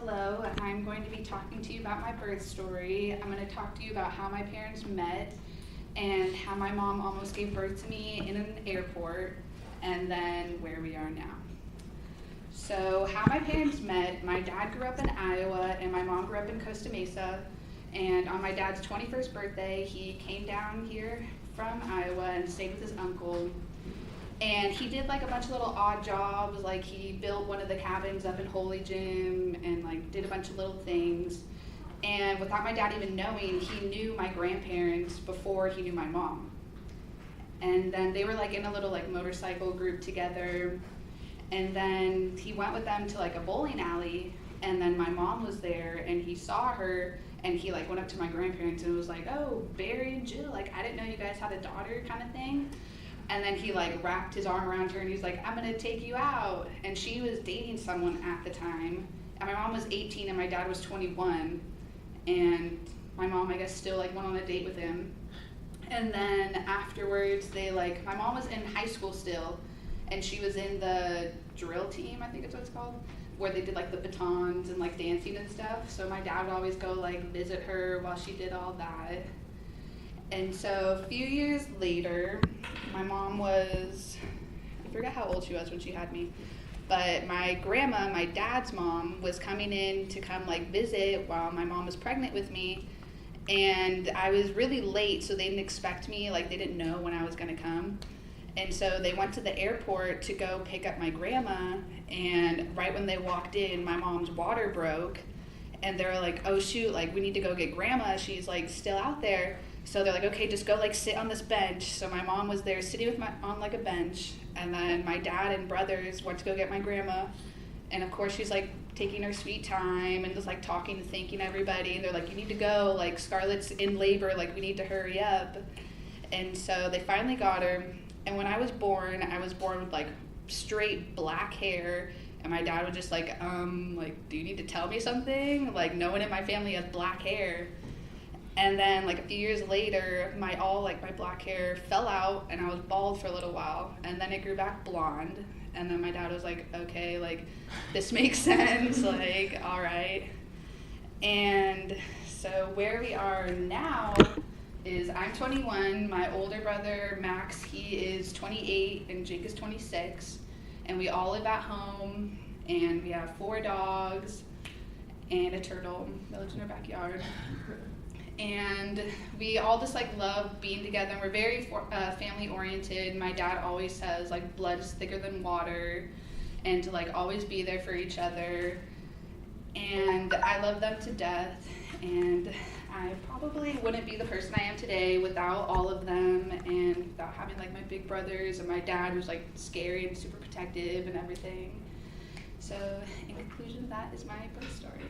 Hello, I'm going to be talking to you about my birth story. I'm going to talk to you about how my parents met and how my mom almost gave birth to me in an airport, and then where we are now. So, how my parents met, my dad grew up in Iowa and my mom grew up in Costa Mesa. And on my dad's 21st birthday, he came down here from Iowa and stayed with his uncle. And he did like a bunch of little odd jobs, like he built one of the cabins up in Holy Gym and like did a bunch of little things. And without my dad even knowing, he knew my grandparents before he knew my mom. And then they were like in a little like motorcycle group together. And then he went with them to like a bowling alley, and then my mom was there and he saw her and he like went up to my grandparents and was like, "Oh, Barry and Jill, like I didn't know you guys had a daughter," kind of thing. And then he like wrapped his arm around her and he's like, "I'm gonna take you out." And she was dating someone at the time. And my mom was 18 and my dad was 21. And my mom, I guess, still like went on a date with him. And then afterwards, my mom was in high school still, and she was in the drill team, I think that's what it's called, where they did like the batons and like dancing and stuff. So my dad would always go like visit her while she did all that. And so a few years later, my mom was, I forgot how old she was when she had me, but my grandma, my dad's mom, was coming in to come like visit while my mom was pregnant with me. And I was really late, so they didn't expect me, like they didn't know when I was gonna come. And so they went to the airport to go pick up my grandma, and right when they walked in, my mom's water broke. And they were like, "Oh shoot, like we need to go get grandma, she's like still out there." So they're like, "Okay, just go like sit on this bench." So my mom was there sitting on like a bench, and then my dad and brothers went to go get my grandma. And of course she's like taking her sweet time and just like talking and thanking everybody. And they're like, "You need to go, like Scarlett's in labor, like we need to hurry up." And so they finally got her. And when I was born with like straight black hair. And my dad was just like, "Do you need to tell me something? Like no one in my family has black hair." And then like a few years later, my black hair fell out and I was bald for a little while, and then it grew back blonde. And then my dad was like, "Okay, like this makes sense, like all right." And so where we are now is I'm 21, my older brother Max, he is 28, and Jake is 26. And we all live at home, and we have 4 dogs and a turtle that lives in our backyard. And we all just like love being together, and we're very family oriented. My dad always says like blood is thicker than water, and to like always be there for each other. And I love them to death, and I probably wouldn't be the person I am today without all of them, and without having like my big brothers and my dad who's like scary and super protective and everything. So in conclusion, that is my birth story.